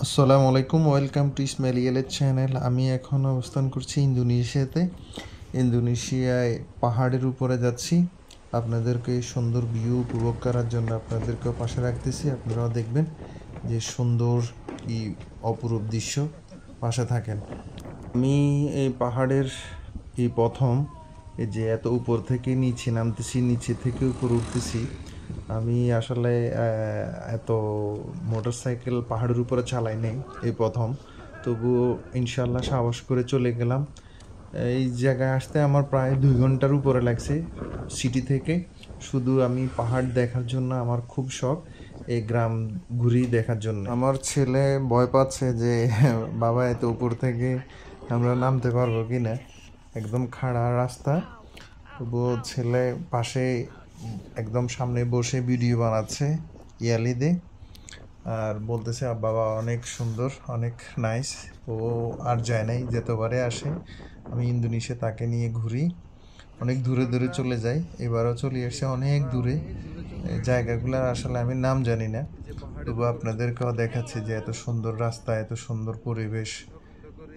আসসালামু আলাইকুম, welcome to Ismail channel. আমি এখন অবস্থান করছি ইন্দোনেশিয়াতে। ইন্দোনেশিয়ায় পাহাড়ের উপরে যাচ্ছি। আপনাদেরকে সুন্দর ভিউ উপভোগ করার জন্য আপনাদেরকেও পাশে রাখতেছি। আপনারাও দেখবেন যে সুন্দর কি অপরূপ দৃশ্য, পাশে থাকেন। আমি এই পাহাড়ের এই প্রথম এই যে এত উপর থেকে নিচে নামতেছি, নিচে থেকে উপর উঠতেছি। আমি আসলে এত মোটরসাইকেল পাহাড়ের উপরে চালাই নাই, এই প্রথম। তবুও ইনশাল্লাহ সাহস করে চলে গেলাম। এই জায়গায় আসতে আমার প্রায় 2 ঘন্টার উপরে লাগছে সিটি থেকে। শুধু আমি পাহাড় দেখার জন্য আমার খুব শখ, এই গ্রাম ঘুরি দেখার জন্য। আমার ছেলে ভয় পাচ্ছে যে বাবা এত উপর থেকে আমরা নামতে পারবো কি না। একদম খাড়া রাস্তা, তবুও ছেলে পাশে একদম সামনে বসে ভিডিও বানাচ্ছে ইয়ালিদে, আর বলতেছে বাবা অনেক সুন্দর, অনেক নাইস। ও আর যায় নাই, যেতবারে আসে আমি ইন্দোনেশিয়া তাকে নিয়ে ঘুরি। অনেক দূরে দূরে চলে যাই, এবারও চলে এসে অনেক দূরে। জায়গাগুলোর আসলে আমি নাম জানি না, তবু আপনাদেরকেও দেখাচ্ছি যে এত সুন্দর রাস্তা, এত সুন্দর পরিবেশ।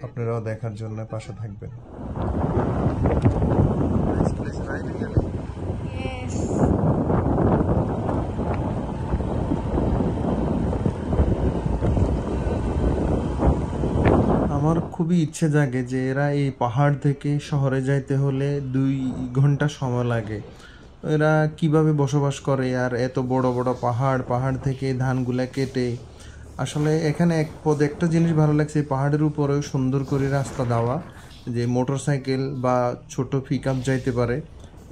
আপনারাও দেখার জন্য পাশে থাকবেন। আমার খুবই ইচ্ছে জাগে যে এরা এই পাহাড় থেকে শহরে যাইতে হলে 2 ঘন্টা সময় লাগে। এরা কিভাবে বসবাস করে, আর এত বড় বড় পাহাড়, পাহাড় থেকে ধানগুলা কেটে। আসলে এখানে একটা জিনিস ভালো লাগছে, পাহাড়ের উপরেও সুন্দর করে রাস্তা দেওয়া, যে মোটরসাইকেল বা ছোট পিক আপ যাইতে পারে।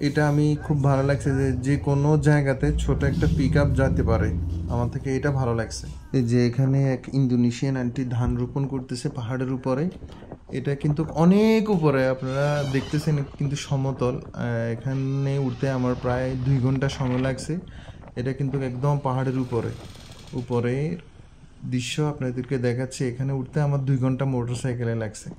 এটা আমি খুব ভালো লাগছে যে যে কোনো জায়গাতে ছোট একটা পিক আপ যেতে পারে। আমার থেকে এটা ভালো লাগছে। এই যে এখানে এক ইন্দোনেশিয়ান আন্টি ধান রোপণ করতেছে পাহাড়ের উপরে। এটা কিন্তু অনেক উপরে, আপনারা দেখতেছেন কিন্তু সমতল। এখানে উঠতে আমার প্রায় 2 ঘন্টা সময় লাগছে। এটা কিন্তু একদম পাহাড়ের উপরে উপরে দৃশ্য আপনাদেরকে দেখাচ্ছি। এখানে উঠতে আমার 2 ঘন্টা মোটরসাইকেলে লাগছে।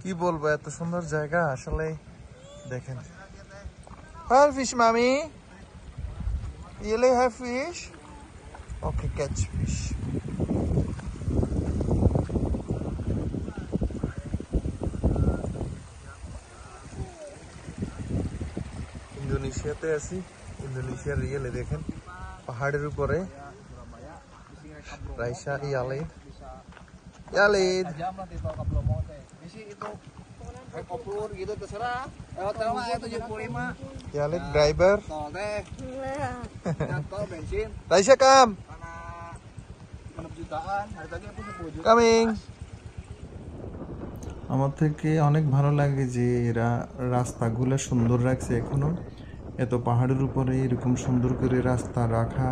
কি বলবো, এত সুন্দর জায়গা আসলে। দেখেন, হ্যাঁ ফিশ মামি, have fish, okay catch fish. ইন্দোনেশিয়াতে আছি, ইন্দোনেশিয়ার রিয়েলে দেখেন পাহাড়ের উপরে রাইসা ইয়ালিদ। Yalid. Gitu terserah. Terima 75. Yalid driver. Tol bensin. Raisa kam. 6 jutaan. Hari tadi aku 10 juta. Coming. আমার থেকে অনেক ভালো লাগে যে এরা রাস্তাগুলো সুন্দর রাখছে এখনো। এত পাহাড়ের উপরে এরকম সুন্দর করে রাস্তা রাখা,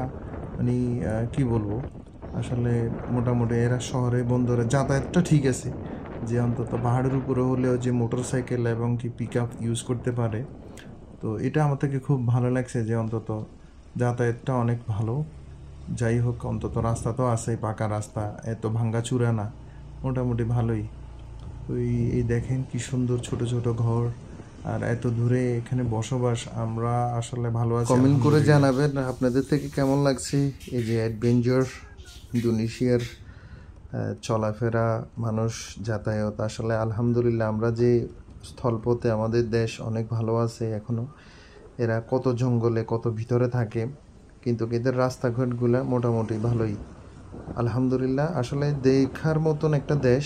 মানে কি বলবো। আসলে মোটামুটি এরা শহরে বন্দরে যাতায়াতটা ঠিক আছে, যে অন্তত পাহাড়ের উপরে হলেও যে মোটরসাইকেল এবং কি পিক আপ ইউজ করতে পারে। তো এটা আমার থেকে খুব ভালো লাগছে যে অন্তত যাতায়াতটা অনেক ভালো। যাই হোক, অন্তত রাস্তা তো আছে, পাকা রাস্তা, এত ভাঙ্গাচুরা না, মোটামুটি ভালোই। ওই এই দেখেন কি সুন্দর ছোট ছোট ঘর, আর এত দূরে এখানে বসবাস। আমরা আসলে ভালো আছি। কমেন্ট করে জানাবেন আপনাদের থেকে কেমন লাগছে এই যে অ্যাডভেঞ্চার ইন্দোনেশিয়ার চলাফেরা, মানুষ, যাতায়াত। আসলে আলহামদুলিল্লাহ, আমরা যে স্থলপথে, আমাদের দেশ অনেক ভালো আছে এখনো। এরা কত জঙ্গলে, কত ভিতরে থাকে, কিন্তু এদের রাস্তাঘাটগুলা মোটামুটি ভালোই আলহামদুলিল্লাহ। আসলে দেখার মতন একটা দেশ,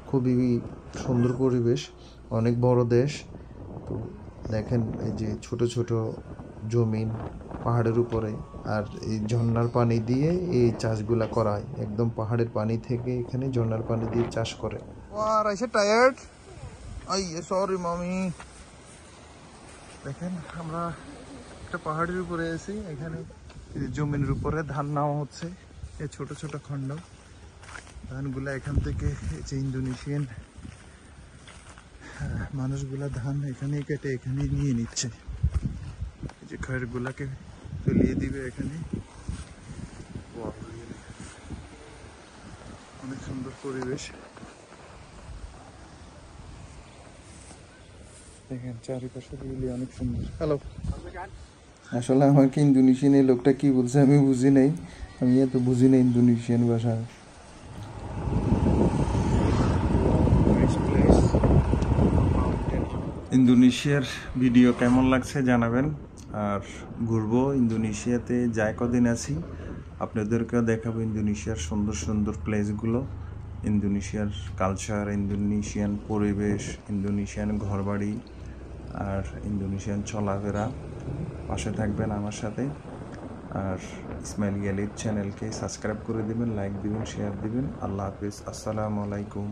খুবই সুন্দর পরিবেশ, অনেক বড় দেশ। তো দেখেন এই যে ছোট ছোট জমিন পাহাড়ের উপরে, আর এই ঝর্ণার পানি দিয়ে এই চাষগুলা করা হয়। একদম পাহাড়ের পানি থেকে এখানে ঝর্ণার পানি দিয়ে চাষ করে। টায়ার্ড, সরি মামি। দেখেন আমরা একটা পাহাড়ের উপরে আছি, এখানে জমিনের উপরে ধান নেওয়া হচ্ছে। এই ছোট ছোট খণ্ড ধানগুলা এখান থেকে, যে ইন্দোনেশিয়ান মানুষগুলা ধান এখানে কেটে এখানে নিয়ে নিচ্ছে। এই যে খড়গুলাকে তুলিয়ে দিবে এখানে। অনেক সুন্দর পরিবেশ। দেখেন চারিপাশে বিলি অনেক সুন্দর। হ্যালো। আসলে আমাকে ইন্দোনেশিয়ান এই লোকটা কি বলছে আমি বুঝি নাই, আমি এত বুঝি না ইন্দোনেশিয়ান ভাষা। ইন্দোনেশিয়ার ভিডিও কেমন লাগছে জানাবেন। আর ঘুরবো ইন্দোনেশিয়াতে, যাই কদিন আছি আপনাদেরকেও দেখাবো ইন্দোনেশিয়ার সুন্দর সুন্দর প্লেসগুলো, ইন্দোনেশিয়ার কালচার, ইন্দোনেশিয়ান পরিবেশ, ইন্দোনেশিয়ান ঘরবাড়ি আর ইন্দোনেশিয়ান চলাফেরা। পাশে থাকবেন আমার সাথে। আর ইসমাইল গ্যালির চ্যানেলকে সাবস্ক্রাইব করে দিবেন, লাইক দিবেন, শেয়ার দিবেন। আল্লাহ হাফিজ, আসসালামু আলাইকুম।